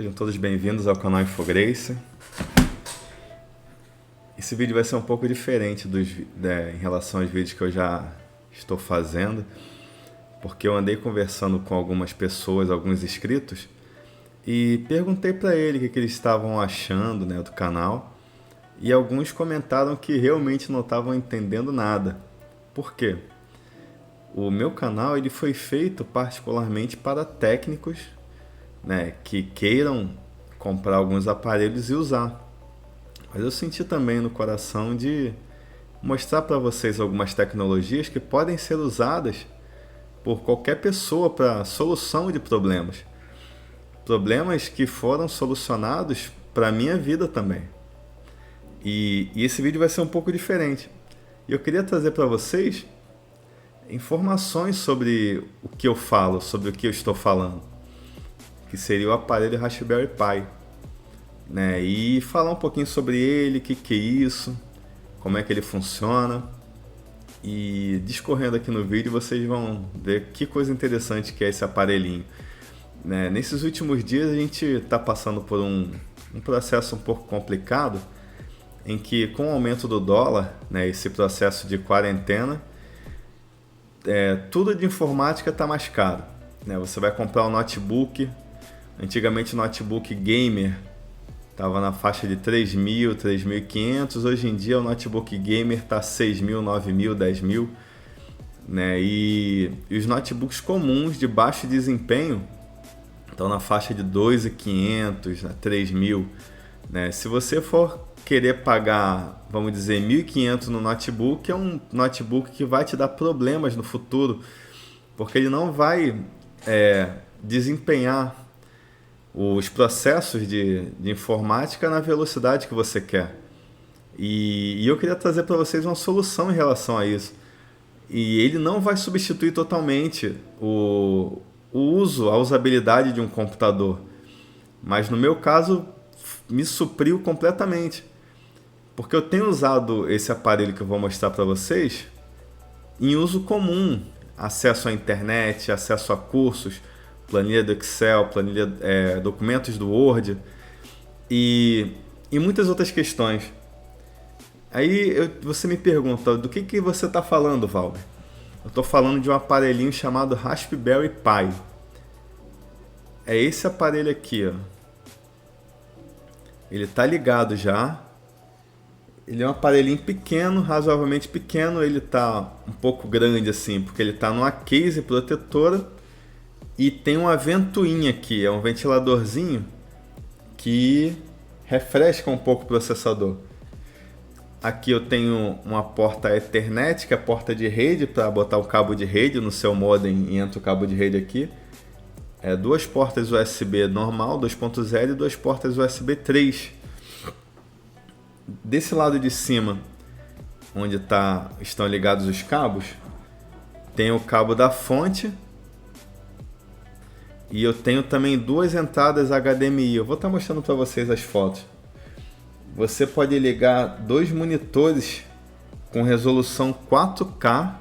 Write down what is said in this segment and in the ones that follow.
Sejam todos bem-vindos ao canal Infograce. Esse vídeo vai ser um pouco diferente em relação aos vídeos que eu já estou fazendo, porque eu andei conversando com algumas pessoas, alguns inscritos, e perguntei para eles o que eles estavam achando, do canal, e alguns comentaram que realmente não estavam entendendo nada. Por quê? O meu canal ele foi feito particularmente para técnicos, que queiram comprar alguns aparelhos e usar. Mas eu senti também no coração de mostrar para vocês algumas tecnologias que podem ser usadas por qualquer pessoa para solução de problemas. Problemas que foram solucionados para a minha vida também. E esse vídeo vai ser um pouco diferente. E eu queria trazer para vocês informações sobre o que eu falo, sobre o que eu estou falando, que seria o aparelho Raspberry Pi, e falar um pouquinho sobre ele, o que é isso, como é que ele funciona, e discorrendo aqui no vídeo vocês vão ver que coisa interessante que é esse aparelhinho. Nesses últimos dias a gente está passando por um processo um pouco complicado, em que com o aumento do dólar, esse processo de quarentena, tudo de informática está mais caro. Você vai comprar um notebook. Antigamente o notebook gamer estava na faixa de 3.000, 3.500. Hoje em dia o notebook gamer está 6.000, 9.000, 10.000. E os notebooks comuns de baixo desempenho estão na faixa de 2.500, 3.000. Se você for querer pagar, vamos dizer, 1.500 no notebook, é um notebook que vai te dar problemas no futuro, porque ele não vai desempenhar os processos de informática na velocidade que você quer. E eu queria trazer para vocês uma solução em relação a isso. E ele não vai substituir totalmente o uso, a usabilidade de um computador. Mas no meu caso, me supriu completamente. Porque eu tenho usado esse aparelho que eu vou mostrar para vocês em uso comum. Acesso à internet, acesso a cursos, planilha do Excel, documentos do Word e muitas outras questões. Aí você me pergunta, do que você está falando, Valber? Eu estou falando de um aparelhinho chamado Raspberry Pi. É esse aparelho aqui, ó. Ele está ligado já. Ele é um aparelhinho pequeno, razoavelmente pequeno. Ele está um pouco grande assim, porque ele está numa case protetora. E tem uma ventoinha aqui, é um ventiladorzinho que refresca um pouco o processador. Aqui eu tenho uma porta Ethernet, que é a porta de rede, para botar o cabo de rede no seu modem e entra o cabo de rede aqui. Duas portas USB normal, 2.0 e duas portas USB 3. Desse lado de cima, onde estão ligados os cabos, tem o cabo da fonte. E eu tenho também duas entradas HDMI. Eu vou estar mostrando para vocês as fotos. Você pode ligar dois monitores com resolução 4K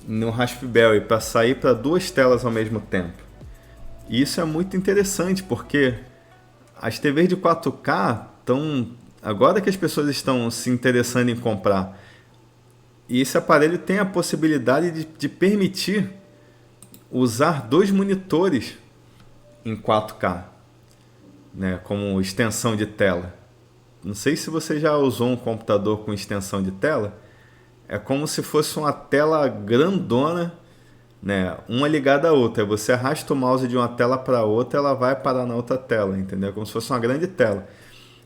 no Raspberry para sair para duas telas ao mesmo tempo. E isso é muito interessante porque as TVs de 4K estão... Agora que as pessoas estão se interessando em comprar. E esse aparelho tem a possibilidade de permitir usar dois monitores em 4K, como extensão de tela. Não sei se você já usou um computador com extensão de tela. É como se fosse uma tela grandona, uma ligada à outra. Você arrasta o mouse de uma tela para outra, ela vai parar na outra tela, entendeu? Como se fosse uma grande tela.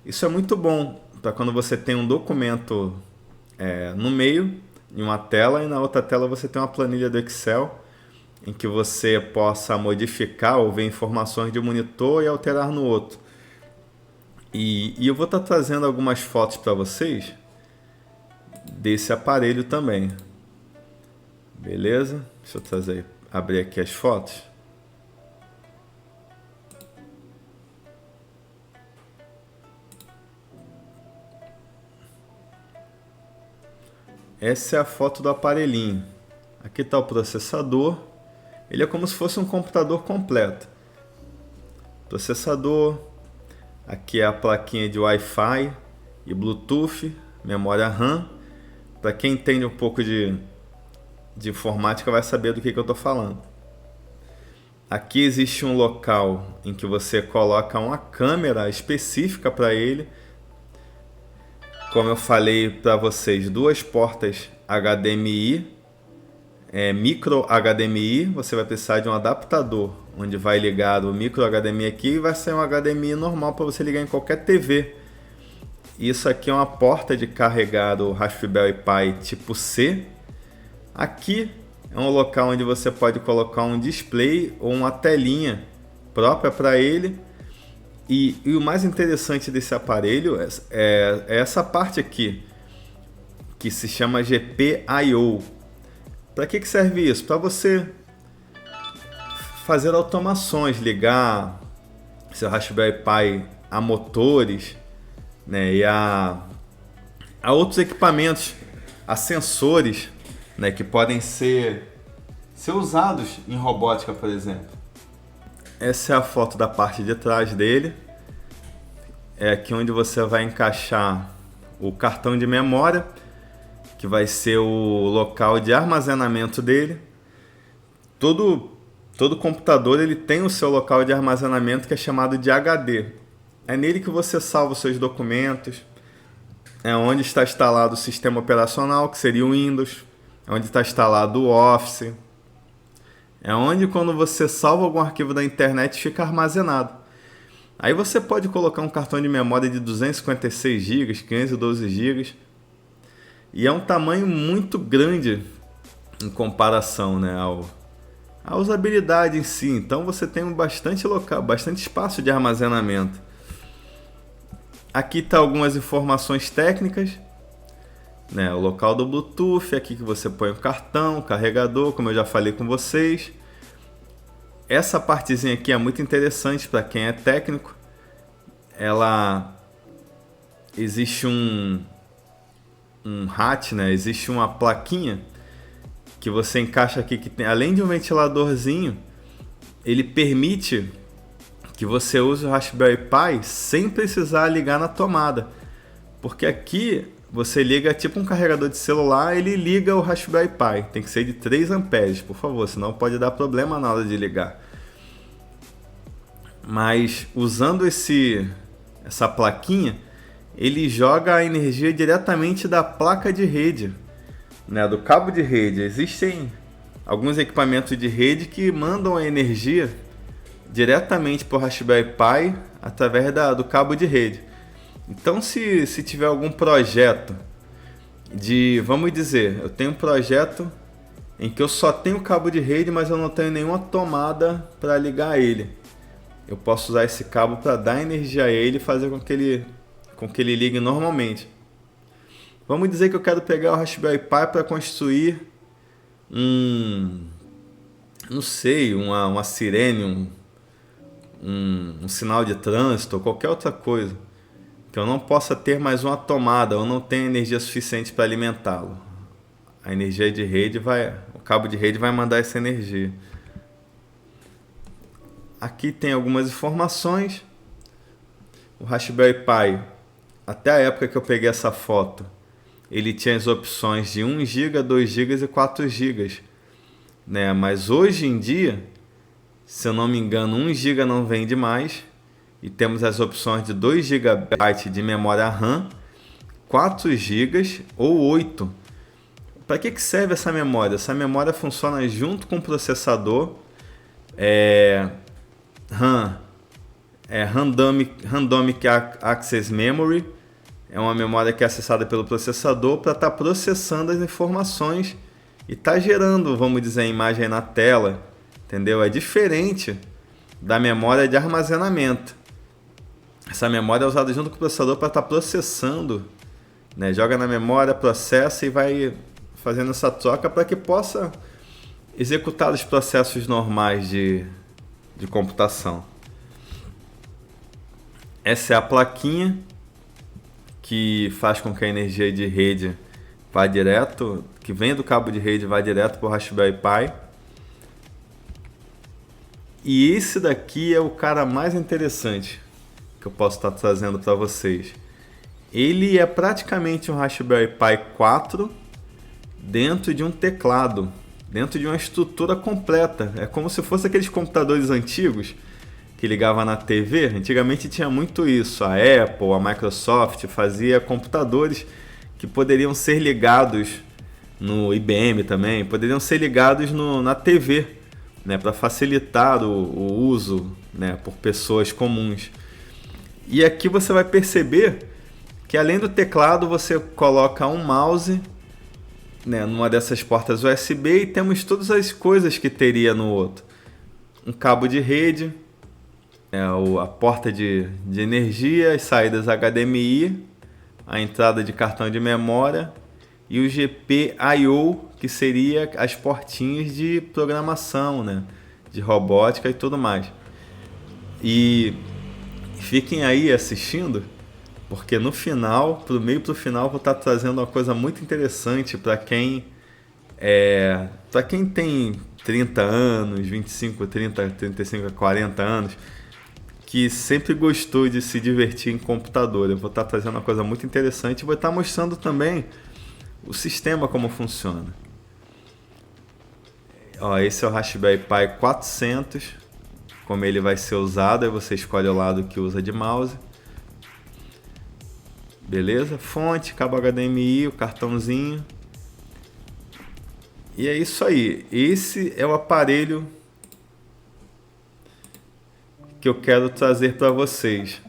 Isso é muito bom para quando você tem um documento no meio, em uma tela, e na outra tela você tem uma planilha do Excel, em que você possa modificar ou ver informações de um monitor e alterar no outro. E eu vou estar trazendo algumas fotos para vocês desse aparelho também. Beleza? Deixa eu abrir aqui as fotos. Essa é a foto do aparelhinho. Aqui está o processador. Ele é como se fosse um computador completo. processador. Aqui é a plaquinha de Wi-Fi e Bluetooth, memória RAM. Para quem entende um pouco de informática vai saber do que eu estou falando. Aqui existe um local em que você coloca uma câmera específica para ele. Como eu falei para vocês, duas portas HDMI, micro HDMI. Você vai precisar de um adaptador onde vai ligar o micro HDMI aqui e vai ser um HDMI normal para você ligar em qualquer TV. Isso aqui é uma porta de carregar do Raspberry Pi tipo C. Aqui é um local onde você pode colocar um display ou uma telinha própria para ele. E o mais interessante desse aparelho é essa parte aqui, que se chama GPIO. Para que serve isso? Para você fazer automações, ligar seu Raspberry Pi a motores, né, e a outros equipamentos, a sensores, né, que podem ser usados em robótica, por exemplo. Essa é a foto da parte de trás dele. É aqui onde você vai encaixar o cartão de memória, que vai ser o local de armazenamento dele. Todo computador ele tem o seu local de armazenamento, que é chamado de HD. É nele que você salva os seus documentos. É onde está instalado o sistema operacional, que seria o Windows. É onde está instalado o Office. É onde, quando você salva algum arquivo da internet, fica armazenado. Aí você pode colocar um cartão de memória de 256 GB, 512 GB. E é um tamanho muito grande em comparação, né, à usabilidade em si. Então você tem bastante espaço de armazenamento. Aqui está algumas informações técnicas, né? O local do Bluetooth, aqui que você põe o cartão, o carregador, como eu já falei com vocês. Essa partezinha aqui é muito interessante para quem é técnico. Existe um hat, né? Existe uma plaquinha que você encaixa aqui, que tem, além de um ventiladorzinho, ele permite que você use o Raspberry Pi sem precisar ligar na tomada. Porque aqui você liga tipo um carregador de celular, ele liga o Raspberry Pi. Tem que ser de 3 amperes, por favor, senão pode dar problema na hora de ligar. Mas usando essa plaquinha, ele joga a energia diretamente da placa de rede, né, do cabo de rede. Existem alguns equipamentos de rede que mandam a energia diretamente para o Raspberry Pi através do cabo de rede. Então, se tiver algum projeto vamos dizer, eu tenho um projeto em que eu só tenho cabo de rede, mas eu não tenho nenhuma tomada para ligar a ele. Eu posso usar esse cabo para dar energia a ele e fazer com que ele ligue normalmente. Vamos dizer que eu quero pegar o Raspberry Pi para construir não sei, uma sirene, um sinal de trânsito ou qualquer outra coisa, que eu não possa ter mais uma tomada, ou não tenho energia suficiente para alimentá-lo. A energia de rede o cabo de rede vai mandar essa energia. Aqui tem algumas informações. O Raspberry Pi, até a época que eu peguei essa foto, ele tinha as opções de 1 GB, 2 GB e 4 GB, né? Mas hoje em dia, se eu não me engano, 1 GB não vende mais. E temos as opções de 2 GB de memória RAM, 4 GB ou 8. Para que serve essa memória? Essa memória funciona junto com o processador. RAM Random Access Memory. É uma memória que é acessada pelo processador para estar processando as informações e estar gerando, vamos dizer, a imagem na tela. Entendeu? É diferente da memória de armazenamento. Essa memória é usada junto com o processador para estar processando, né? Joga na memória, processa e vai fazendo essa troca para que possa executar os processos normais de computação. Essa é a plaquinha que faz com que a energia de rede vá direto, que vem do cabo de rede, vá direto para o Raspberry Pi. E esse daqui é o cara mais interessante que eu posso estar trazendo para vocês. Ele é praticamente um Raspberry Pi 4 dentro de um teclado, dentro de uma estrutura completa. É como se fosse aqueles computadores antigos que ligava na TV. Antigamente tinha muito isso. A Apple, a Microsoft fazia computadores que poderiam ser ligados no IBM também, poderiam ser ligados na TV, né, para facilitar o uso, né, por pessoas comuns. E aqui você vai perceber que além do teclado você coloca um mouse, né, numa dessas portas USB, e temos todas as coisas que teria no outro. Um cabo de rede, a porta de energia, as saídas HDMI, a entrada de cartão de memória e o GPIO, que seria as portinhas de programação, né, de robótica e tudo mais. E fiquem aí assistindo, porque no final, pro meio pro final, vou estar trazendo uma coisa muito interessante para quem tem 30 anos, 25, 30, 35, 40 anos, que sempre gostou de se divertir em computador. Eu vou estar trazendo uma coisa muito interessante e vou estar mostrando também o sistema como funciona. Ó, esse é o Raspberry Pi 400, como ele vai ser usado, aí você escolhe o lado que usa de mouse. Beleza? Fonte, cabo HDMI, o cartãozinho. E é isso aí. Esse é o aparelho que eu quero trazer para vocês.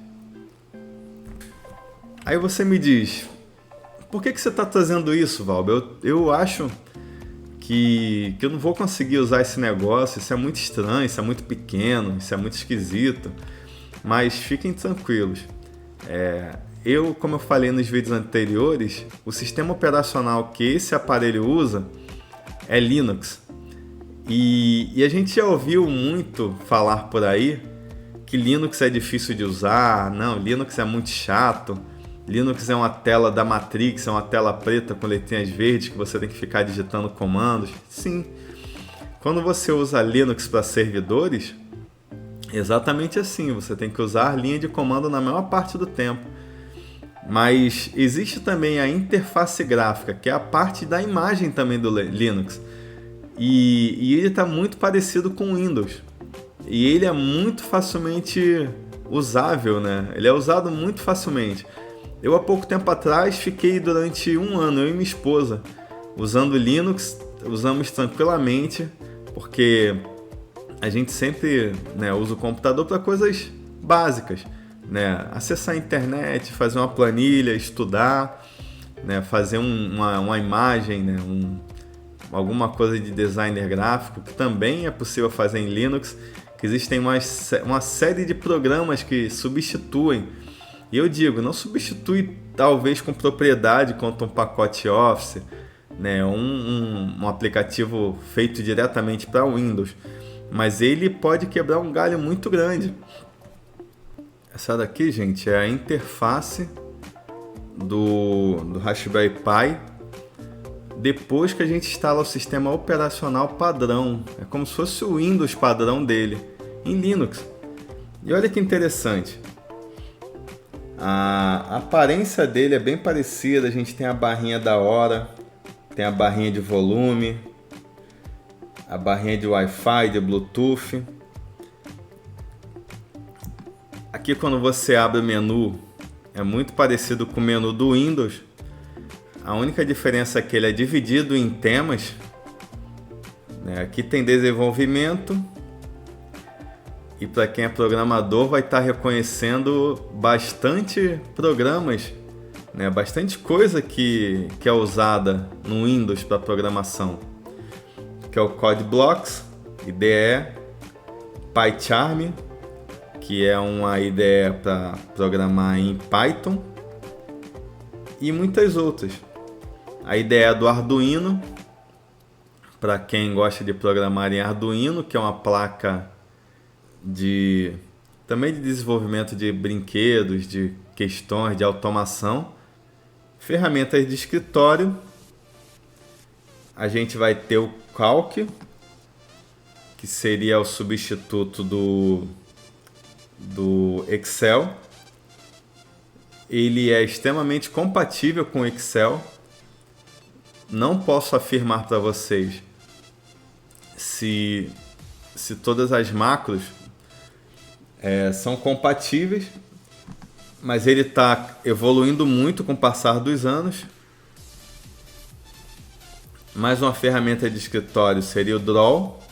Aí você me diz, por que você está trazendo isso, Valber? Eu acho que eu não vou conseguir usar esse negócio, isso é muito estranho, isso é muito pequeno, isso é muito esquisito. Mas fiquem tranquilos. Como eu falei nos vídeos anteriores, o sistema operacional que esse aparelho usa é Linux. E a gente já ouviu muito falar por aí que Linux é difícil de usar, não, Linux é muito chato, Linux é uma tela da Matrix, é uma tela preta com letrinhas verdes que você tem que ficar digitando comandos. Sim, quando você usa Linux para servidores, exatamente assim, você tem que usar linha de comando na maior parte do tempo. Mas existe também a interface gráfica, que é a parte da imagem também do Linux. E ele está muito parecido com o Windows. E ele é muito facilmente usável, né? Ele é usado muito facilmente. Eu, há pouco tempo atrás, fiquei durante um ano, eu e minha esposa, usando Linux, usamos tranquilamente, porque a gente sempre, né, usa o computador para coisas básicas, né? Acessar a internet, fazer uma planilha, estudar, né? Fazer uma imagem, né? Alguma coisa de designer gráfico, que também é possível fazer em Linux, que existem uma série de programas que substituem. E eu digo, não substitui talvez com propriedade quanto um pacote Office, né? um aplicativo feito diretamente para Windows, mas ele pode quebrar um galho muito grande. Essa daqui, gente, é a interface do Raspberry Pi depois que a gente instala o sistema operacional padrão. É como se fosse o Windows padrão dele em Linux. E olha que interessante, a aparência dele é bem parecida. A gente tem a barrinha da hora, tem a barrinha de volume, a barrinha de Wi-Fi, de Bluetooth. Aqui, quando você abre o menu, é muito parecido com o menu do Windows. A única diferença é que ele é dividido em temas, né? Aqui tem desenvolvimento, e para quem é programador vai estar reconhecendo bastante programas, né? Bastante coisa que é usada no Windows para programação, que é o CodeBlocks, IDE, PyCharm, que é uma IDE para programar em Python, e muitas outras. A IDE do Arduino, para quem gosta de programar em Arduino, que é uma placa também de desenvolvimento de brinquedos, de questões de automação. Ferramentas de escritório, a gente vai ter o Calc, que seria o substituto do Excel. Ele é extremamente compatível com o Excel. Não posso afirmar para vocês se todas as macros são compatíveis, mas ele está evoluindo muito com o passar dos anos. Mais uma ferramenta de escritório seria o Draw.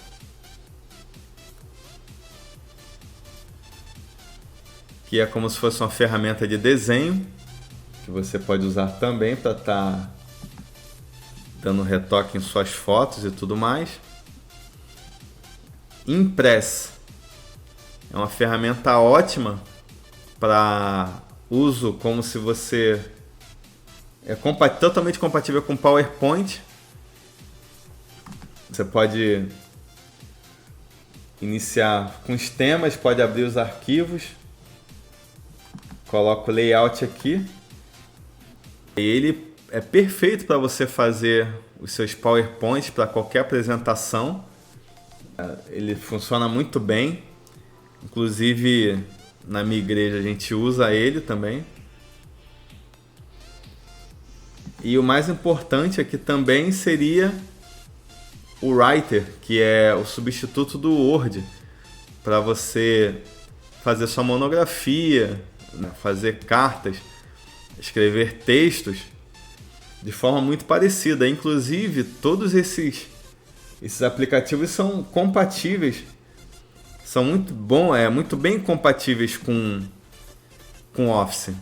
Que é como se fosse uma ferramenta de desenho, que você pode usar também para estar dando retoque em suas fotos e tudo mais. Impress é uma ferramenta ótima para uso como se você totalmente compatível com PowerPoint. Você pode iniciar com os temas, pode abrir os arquivos, coloca o layout aqui. E ele é perfeito para você fazer os seus PowerPoints para qualquer apresentação. Ele funciona muito bem. Inclusive, na minha igreja a gente usa ele também. E o mais importante aqui também seria o Writer, que é o substituto do Word, para você fazer sua monografia, né, fazer cartas, escrever textos de forma muito parecida. Inclusive, todos esses aplicativos são compatíveis, são muito bem compatíveis com Office.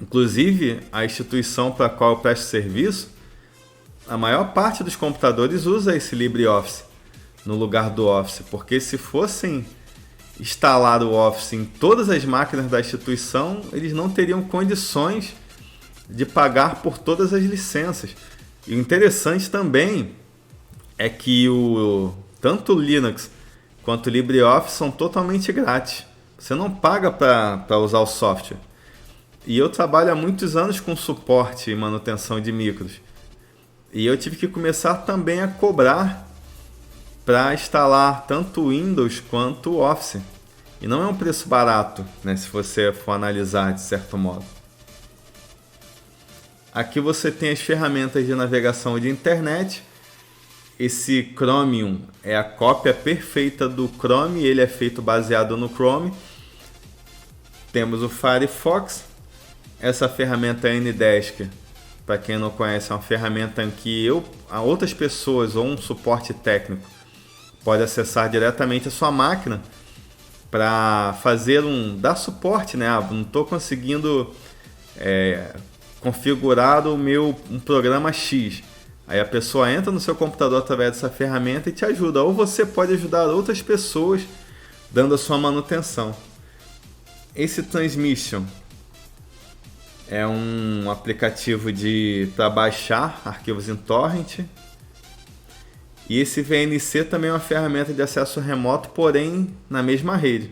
Inclusive, a instituição para a qual eu presto serviço, a maior parte dos computadores usa esse LibreOffice no lugar do Office, porque se fossem instalar o Office em todas as máquinas da instituição, eles não teriam condições de pagar por todas as licenças. E o interessante também é que tanto o Linux quanto o LibreOffice são totalmente grátis. Você não paga para usar o software. E eu trabalho há muitos anos com suporte e manutenção de micros. E eu tive que começar também a cobrar para instalar tanto o Windows quanto o Office. E não é um preço barato, né, se você for analisar de certo modo. Aqui você tem as ferramentas de navegação de internet. Esse Chromium é a cópia perfeita do Chrome, ele é feito baseado no Chrome. Temos o Firefox. Essa ferramenta Ndesk, para quem não conhece, é uma ferramenta em que outras pessoas ou um suporte técnico pode acessar diretamente a sua máquina para dar suporte, né? Não estou conseguindo configurar um programa X. Aí a pessoa entra no seu computador através dessa ferramenta e te ajuda. Ou você pode ajudar outras pessoas dando a sua manutenção. Esse Transmission é um aplicativo para baixar arquivos em torrent. E esse VNC também é uma ferramenta de acesso remoto, porém na mesma rede.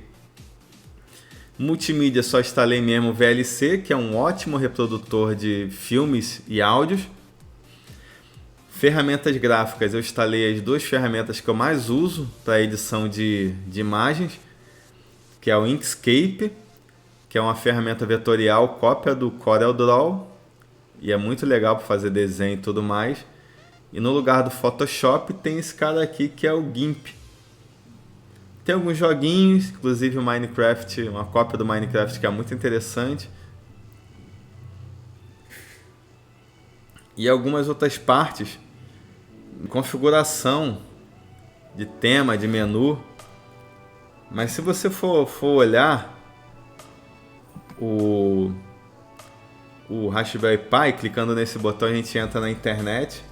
Multimídia, só instalei mesmo o VLC, que é um ótimo reprodutor de filmes e áudios. Ferramentas gráficas, eu instalei as duas ferramentas que eu mais uso para edição de imagens, que é o Inkscape, que é uma ferramenta vetorial cópia do CorelDRAW, e é muito legal para fazer desenho e tudo mais. E no lugar do Photoshop tem esse cara aqui que é o GIMP. Tem alguns joguinhos, inclusive o Minecraft, uma cópia do Minecraft que é muito interessante. E algumas outras partes, configuração de tema, de menu. Mas se você for olhar o Raspberry Pi, clicando nesse botão a gente entra na internet.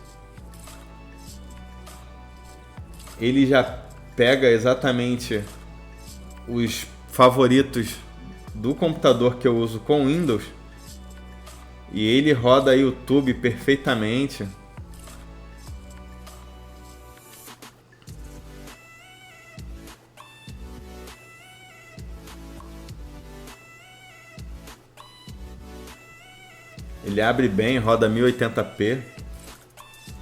Ele já pega exatamente os favoritos do computador que eu uso com Windows e ele roda YouTube perfeitamente. Ele abre bem, roda 1080p,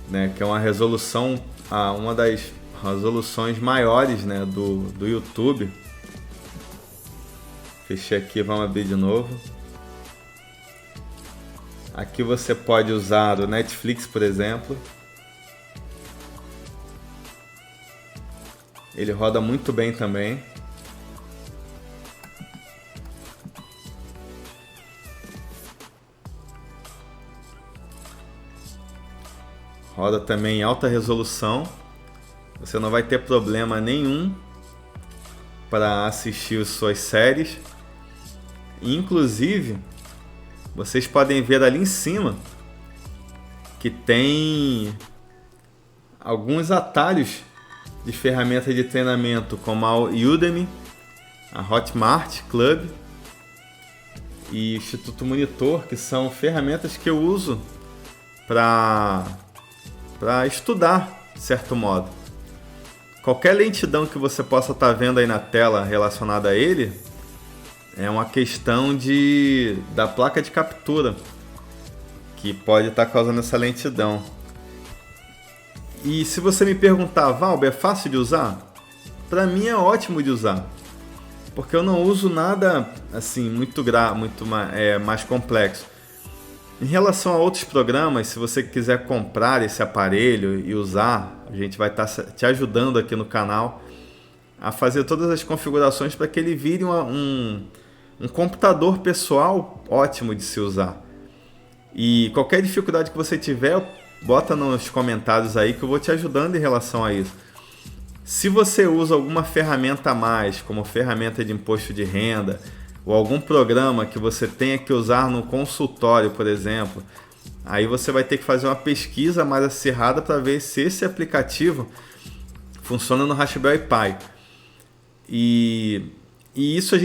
né, que é uma resolução, uma das resoluções maiores, né, do YouTube. Fechei aqui, vamos abrir de novo. Aqui você pode usar o Netflix, por exemplo. Ele roda muito bem também. Roda também em alta resolução. Você não vai ter problema nenhum para assistir suas séries. Inclusive, vocês podem ver ali em cima que tem alguns atalhos de ferramentas de treinamento, como a Udemy, a Hotmart Club e Instituto Monitor, que são ferramentas que eu uso para estudar, de certo modo. Qualquer lentidão que você possa estar vendo aí na tela relacionada a ele é uma questão da placa de captura que pode estar causando essa lentidão. E se você me perguntar, Valber, é fácil de usar? Para mim é ótimo de usar, porque eu não uso nada assim muito mais complexo. Em relação a outros programas, se você quiser comprar esse aparelho e usar, a gente vai estar te ajudando aqui no canal a fazer todas as configurações para que ele vire um computador pessoal ótimo de se usar. E qualquer dificuldade que você tiver, bota nos comentários aí que eu vou te ajudando em relação a isso. Se você usa alguma ferramenta a mais, como ferramenta de imposto de renda, ou algum programa que você tenha que usar no consultório, por exemplo, aí você vai ter que fazer uma pesquisa mais acirrada para ver se esse aplicativo funciona no Raspberry Pi. E isso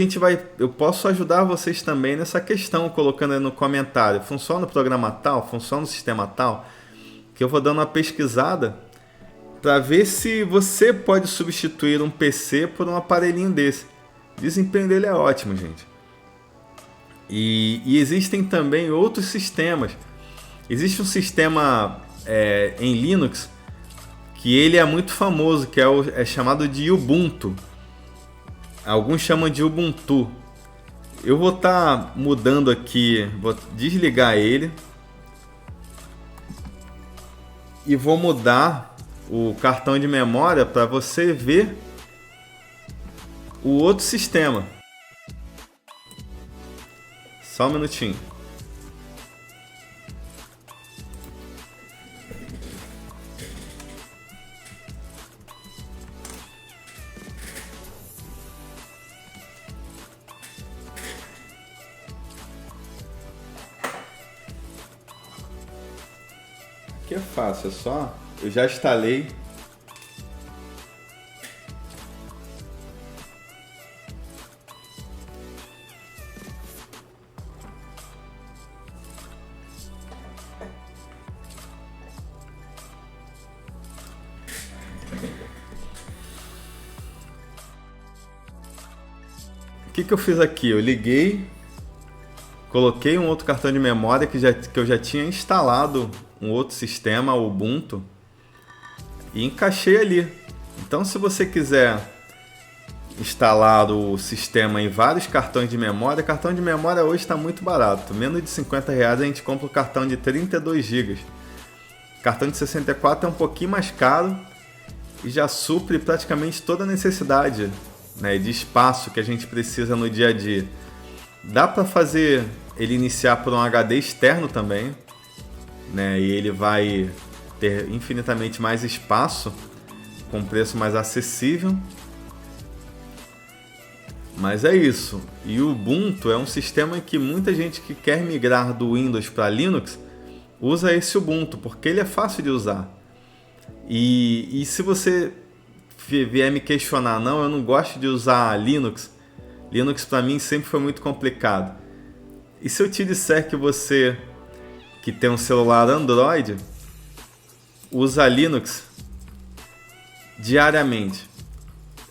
eu posso ajudar vocês também nessa questão, colocando aí no comentário, funciona o programa tal, funciona o sistema tal, que eu vou dando uma pesquisada para ver se você pode substituir um PC por um aparelhinho desse. O desempenho dele é ótimo, gente. E existem também outros sistemas. Existe um sistema em Linux que ele é muito famoso, que é chamado de Ubuntu. Alguns chamam de Ubuntu. Eu vou estar mudando aqui, vou desligar ele e vou mudar o cartão de memória para você ver o outro sistema. Só um minutinho. Aqui é fácil, eu já instalei. O que eu fiz aqui? Eu liguei, coloquei um outro cartão de memória que eu já tinha instalado um outro sistema, o Ubuntu, e encaixei ali. Então, se você quiser instalar o sistema em vários cartões de memória, cartão de memória hoje está muito barato. Menos de R$50 a gente compra o cartão de 32 GB. Cartão de 64 é um pouquinho mais caro e já supre praticamente toda a necessidade, né, de espaço que a gente precisa no dia a dia. Dá para fazer ele iniciar por um HD externo também, né, e ele vai ter infinitamente mais espaço com um preço mais acessível. Mas é isso. E o Ubuntu é um sistema em que muita gente que quer migrar do Windows para Linux usa esse Ubuntu, porque ele é fácil de usar. E se você vier me questionar, não, eu não gosto de usar Linux. Linux para mim sempre foi muito complicado. E se eu te disser que você que tem um celular Android usa Linux diariamente?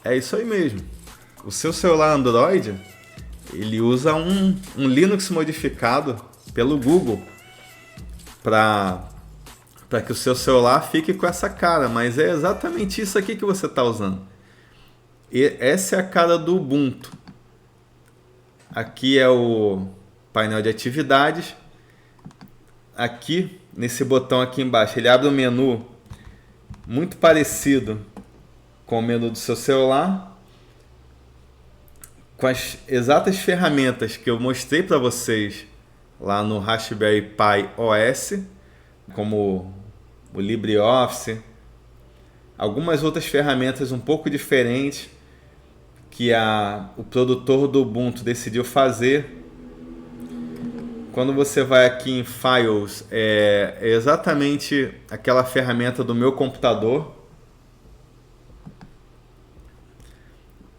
É isso aí mesmo. O seu celular Android, ele usa um Linux modificado pelo Google para para que o seu celular fique com essa cara, mas é exatamente isso aqui que você está usando. E essa é a cara do Ubuntu. Aqui é o painel de atividades. Aqui, nesse botão aqui embaixo, ele abre um menu muito parecido com o menu do seu celular, com as exatas ferramentas que eu mostrei para vocês lá no Raspberry Pi OS, como o LibreOffice, algumas outras ferramentas um pouco diferentes que o produtor do Ubuntu decidiu fazer. Quando você vai aqui em Files, é exatamente aquela ferramenta do meu computador.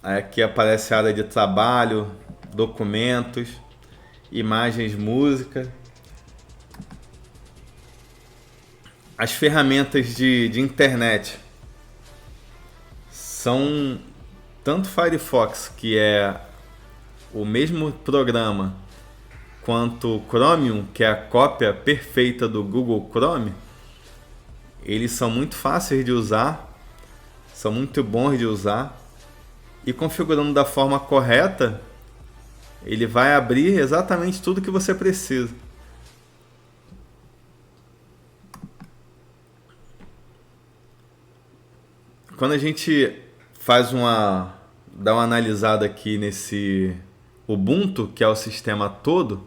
Aqui aparece a área de trabalho, documentos, imagens, música. As ferramentas de internet são tanto Firefox, que é o mesmo programa, quanto Chromium, que é a cópia perfeita do Google Chrome. Eles são muito fáceis de usar, são muito bons de usar, e configurando da forma correta, ele vai abrir exatamente tudo que você precisa. Quando a gente dá uma analisada aqui nesse Ubuntu, que é o sistema todo,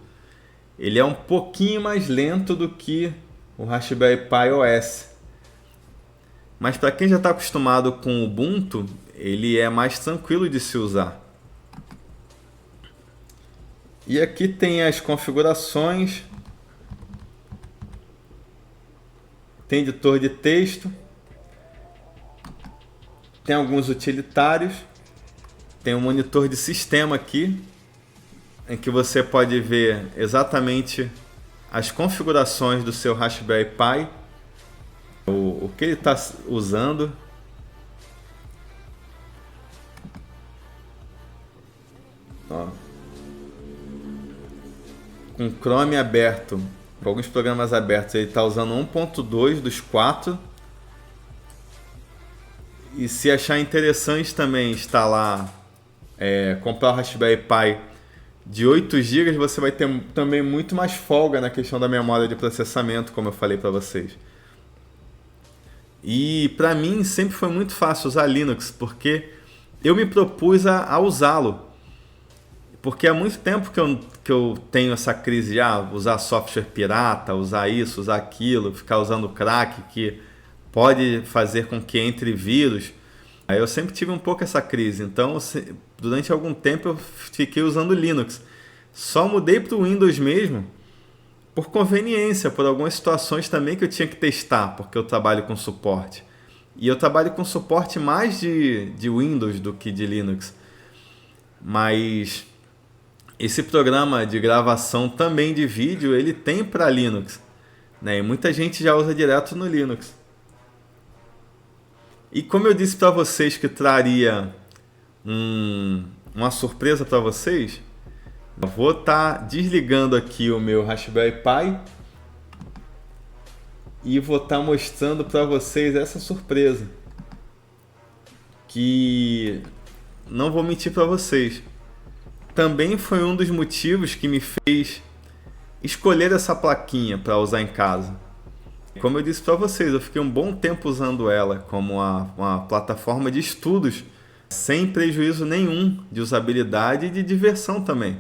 ele é um pouquinho mais lento do que o Raspberry Pi OS. Mas para quem já está acostumado com o Ubuntu, ele é mais tranquilo de se usar. E aqui tem as configurações, tem editor de texto, tem alguns utilitários, tem um monitor de sistema aqui, em que você pode ver exatamente as configurações do seu Raspberry Pi, o que ele está usando. Ó. Com Chrome aberto, com alguns programas abertos, ele está usando 1.2 dos 4. E se achar interessante também instalar, comprar o Raspberry Pi de 8 GB, você vai ter também muito mais folga na questão da memória de processamento, como eu falei para vocês. E para mim sempre foi muito fácil usar Linux, porque eu me propus a usá-lo. Porque há muito tempo que eu tenho essa crise de usar software pirata, usar isso, usar aquilo, ficar usando crack que pode fazer com que entre vírus. Aí eu sempre tive um pouco essa crise, então durante algum tempo eu fiquei usando Linux. Só mudei para o Windows mesmo por conveniência, por algumas situações também que eu tinha que testar, porque eu trabalho com suporte. E eu trabalho com suporte mais de Windows do que de Linux. Mas esse programa de gravação também de vídeo, ele tem para Linux, né? E muita gente já usa direto no Linux. E como eu disse para vocês que traria uma surpresa para vocês, eu vou estar desligando aqui o meu Raspberry Pi e vou estar mostrando para vocês essa surpresa, que não vou mentir para vocês, também foi um dos motivos que me fez escolher essa plaquinha para usar em casa. Como eu disse para vocês, eu fiquei um bom tempo usando ela como uma plataforma de estudos, sem prejuízo nenhum de usabilidade e de diversão também.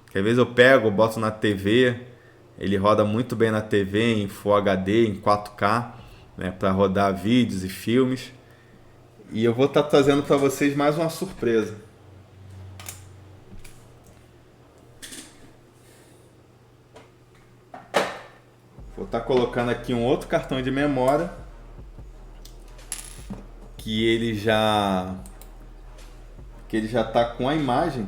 Porque às vezes eu pego, boto na TV, ele roda muito bem na TV em Full HD, em 4K, né, para rodar vídeos e filmes. E eu vou estar trazendo para vocês mais uma surpresa. Vou estar colocando aqui um outro cartão de memória que ele já está com a imagem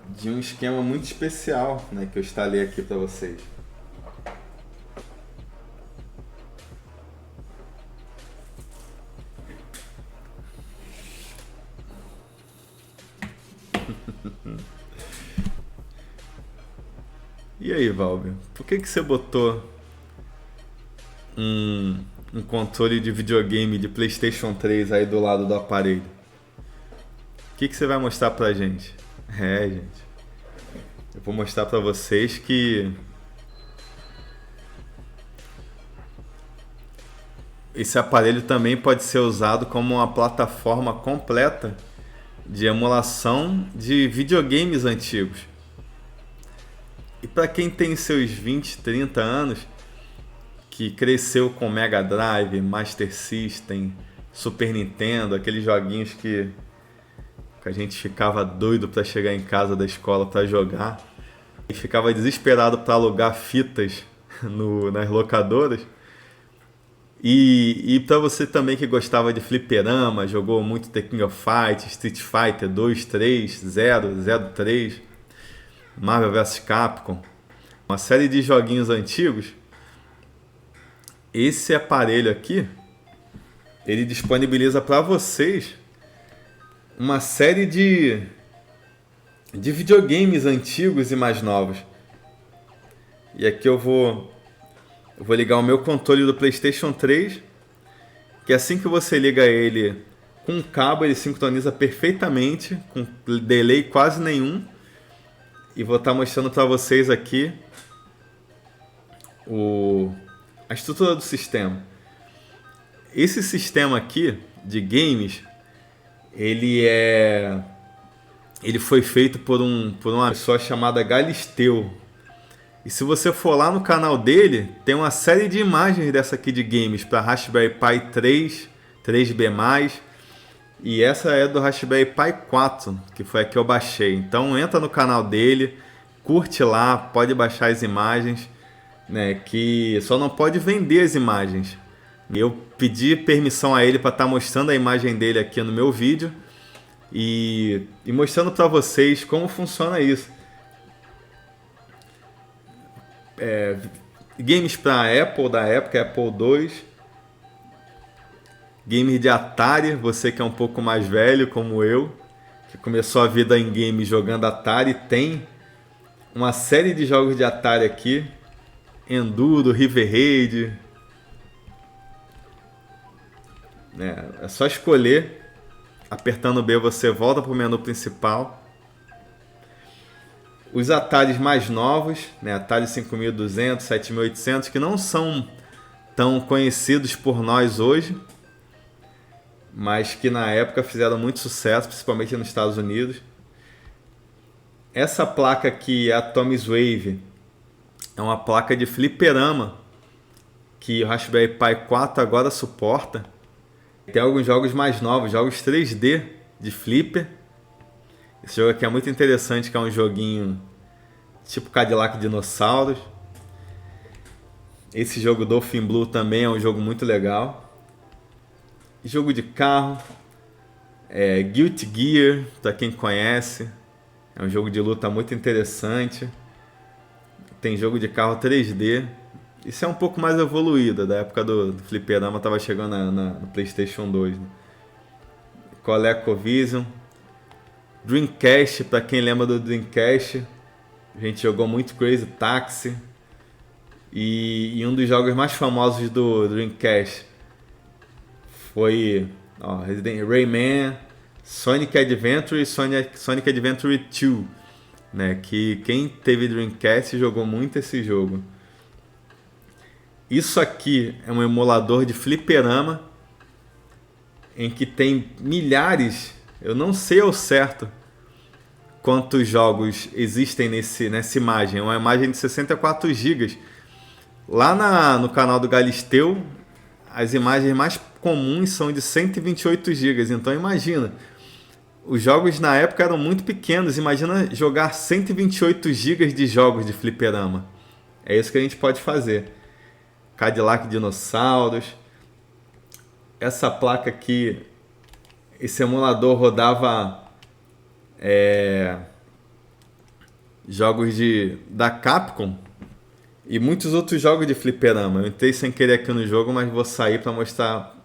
de um esquema muito especial, né, que eu instalei aqui para vocês. E aí, Valber, por que você botou um controle de videogame de PlayStation 3 aí do lado do aparelho. O que você vai mostrar pra gente? Gente, eu vou mostrar pra vocês que esse aparelho também pode ser usado como uma plataforma completa de emulação de videogames antigos. E para quem tem seus 20, 30 anos, que cresceu com Mega Drive, Master System, Super Nintendo, aqueles joguinhos que a gente ficava doido para chegar em casa da escola para jogar e ficava desesperado para alugar fitas nas locadoras. E para você também que gostava de fliperama, jogou muito The King of Fight, Street Fighter 2, 3, 0, 03, Marvel vs Capcom, uma série de joguinhos antigos. Esse aparelho aqui, ele disponibiliza para vocês uma série de videogames antigos e mais novos. E aqui eu vou ligar o meu controle do PlayStation 3, que assim que você liga ele com um cabo, ele sincroniza perfeitamente, com delay quase nenhum. E vou estar mostrando para vocês aqui a estrutura do sistema. Esse sistema aqui de games, ele foi feito por uma pessoa chamada Galisteu. E se você for lá no canal dele, tem uma série de imagens dessa aqui de games para Raspberry Pi 3, 3B+, e essa é do Raspberry Pi 4, que foi a que eu baixei. Então entra no canal dele, curte lá, pode baixar as imagens, né, que só não pode vender as imagens. Eu pedi permissão a ele para estar mostrando a imagem dele aqui no meu vídeo e mostrando para vocês como funciona isso. Games para Apple, da época, Apple II. Games de Atari, você que é um pouco mais velho como eu, que começou a vida em games jogando Atari, tem uma série de jogos de Atari aqui. Enduro, River Raid. É só escolher. Apertando B você volta para o menu principal. Os Ataris mais novos, né, Atari 5200, 7800, que não são tão conhecidos por nós hoje, mas que na época fizeram muito sucesso, principalmente nos Estados Unidos. Essa placa aqui, a Atomic Wave, é uma placa de fliperama que o Raspberry Pi 4 agora suporta. Tem alguns jogos mais novos, jogos 3D de flipper. Esse jogo aqui é muito interessante, que é um joguinho tipo Cadillac Dinossauros. Esse jogo Dolphin Blue também é um jogo muito legal. Jogo de carro, Guilty Gear, para quem conhece, é um jogo de luta muito interessante. Tem jogo de carro 3D. Isso é um pouco mais evoluído, da época do fliperama, estava chegando no PlayStation 2. Né? ColecoVision, Dreamcast, para quem lembra do Dreamcast, a gente jogou muito Crazy Taxi. E um dos jogos mais famosos do Dreamcast foi Rayman, Sonic Adventure e Sonic Adventure 2, né? Que quem teve Dreamcast jogou muito esse jogo. Isso aqui é um emulador de fliperama em que tem milhares, eu não sei ao certo quantos jogos existem nessa imagem. É uma imagem de 64 GB. Lá no canal do Galisteu, as imagens mais comuns são de 128 GB. Então imagina, os jogos na época eram muito pequenos. Imagina jogar 128 GB de jogos de fliperama. É isso que a gente pode fazer. Cadillac Dinossauros. Essa placa aqui, esse emulador rodava jogos da Capcom e muitos outros jogos de fliperama. Eu entrei sem querer aqui no jogo, mas vou sair para mostrar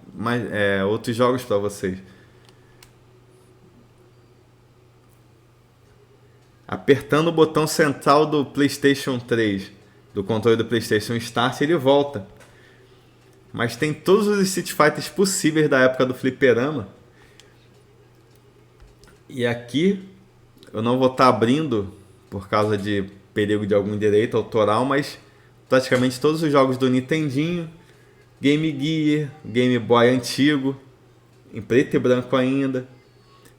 outros jogos para vocês. Apertando o botão central do PlayStation 3, do controle do PlayStation Start, ele volta. mas tem todos os Street Fighters possíveis da época do fliperama. E aqui eu não vou estar abrindo por causa de perigo de algum direito autoral, mas praticamente todos os jogos do Nintendinho, Game Gear, Game Boy antigo, em preto e branco ainda,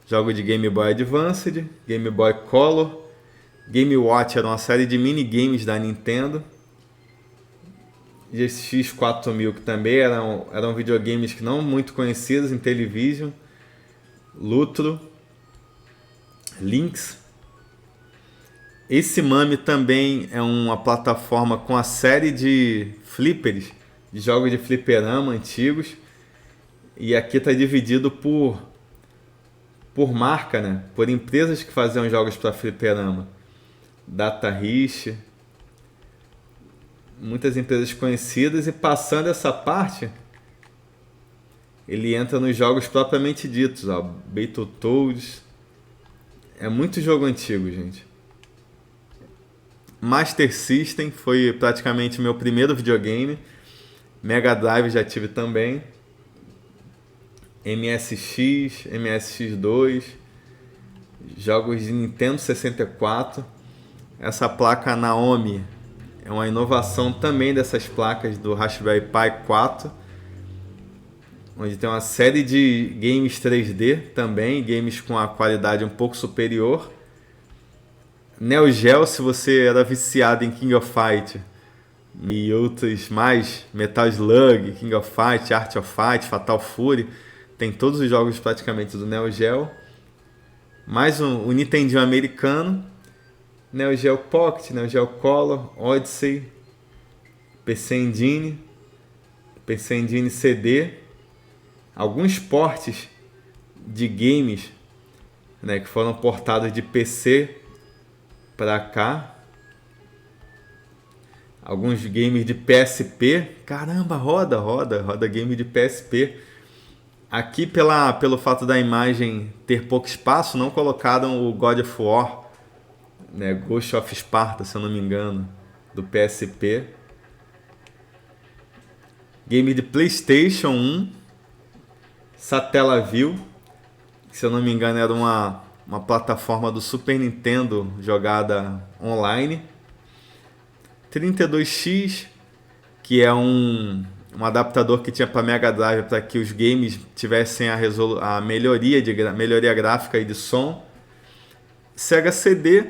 jogo de Game Boy Advanced, Game Boy Color, Game Watch era uma série de minigames da Nintendo, GX 4000 que também eram videogames que não muito conhecidos em televisão, Lutro, Lynx. Esse Mami também é uma plataforma com a série de flippers, de jogos de fliperama antigos. E aqui está dividido por marca, né? Por empresas que faziam jogos para fliperama. Data Rich, muitas empresas conhecidas. E passando essa parte, ele entra nos jogos propriamente ditos, ó, Battletoads. É muito jogo antigo, gente. Master System foi praticamente meu primeiro videogame. Mega Drive já tive também. MSX, MSX2, jogos de Nintendo 64. Essa placa Naomi é uma inovação também dessas placas do Raspberry Pi 4, onde tem uma série de games 3D também, games com a qualidade um pouco superior. Neo Geo, se você era viciado em King of Fight e outros mais, Metal Slug, King of Fight, Art of Fight, Fatal Fury, tem todos os jogos praticamente do Neo Geo. Mais o Nintendinho americano, Neo Geo Pocket, Neo Geo Color, Odyssey, PC Engine CD, alguns portes de games, né, que foram portados de PC para cá. Alguns games de PSP. Caramba, roda game de PSP. Aqui pelo fato da imagem ter pouco espaço, não colocaram o God of War, né, Ghost of Sparta, se eu não me engano, do PSP. Game de PlayStation 1, Satellaview, que, se eu não me engano, era uma plataforma do Super Nintendo jogada online. 32X, que é um adaptador que tinha para Mega Drive para que os games tivessem a melhoria gráfica e de som. Sega CD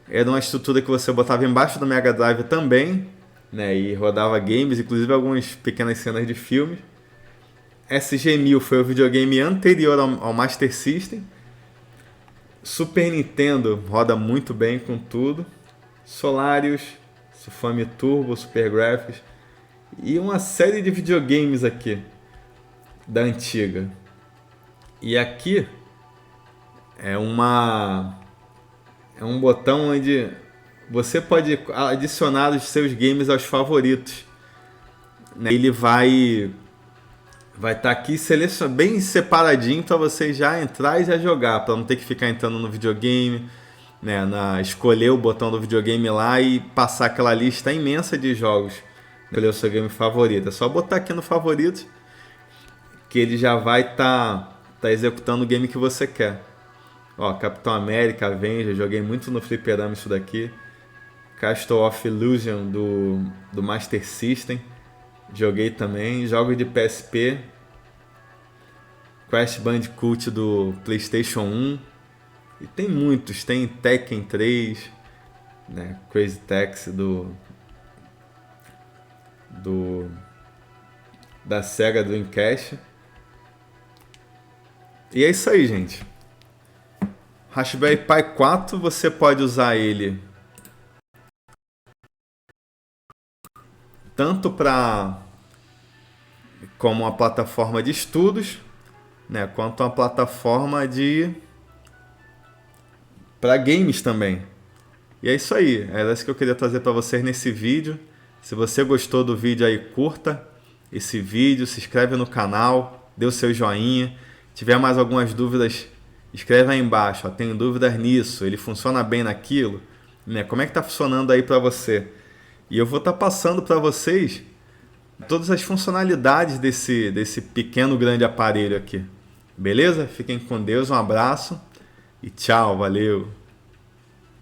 era uma estrutura que você botava embaixo do Mega Drive também, né, e rodava games, inclusive algumas pequenas cenas de filmes. SG-1000 foi o videogame anterior ao Master System. Super Nintendo roda muito bem com tudo. Solarius, Sufami Turbo, Super Graphics e uma série de videogames aqui da antiga. E aqui é um botão onde você pode adicionar os seus games aos favoritos, né? Ele vai estar aqui bem separadinho para você já entrar e já jogar, para não ter que ficar entrando no videogame, né, escolher o botão do videogame lá e passar aquela lista imensa de jogos, escolher o seu game favorito. É só botar aqui no favorito que ele já vai tá executando o game que você quer. Ó, Capitão América, Avenger, joguei muito no fliperama isso daqui. Castle of Illusion do Master System, joguei também. Jogos de PSP, Crash Bandicoot do PlayStation 1. E tem muitos, tem Tekken 3, né, Crazy Taxi da Sega Dreamcast. E é isso aí, gente. Raspberry Pi 4, você pode usar ele tanto como uma plataforma de estudos, né, quanto uma plataforma para games também. E é isso aí, era isso que eu queria trazer para vocês nesse vídeo. Se você gostou do vídeo aí, curta esse vídeo, se inscreve no canal, dê o seu joinha. Se tiver mais algumas dúvidas, escreve aí embaixo. Ó, tenho dúvidas nisso, ele funciona bem naquilo, né? Como é que está funcionando aí para você? E eu vou estar passando para vocês todas as funcionalidades desse pequeno grande aparelho aqui. Beleza? Fiquem com Deus, um abraço e tchau, valeu!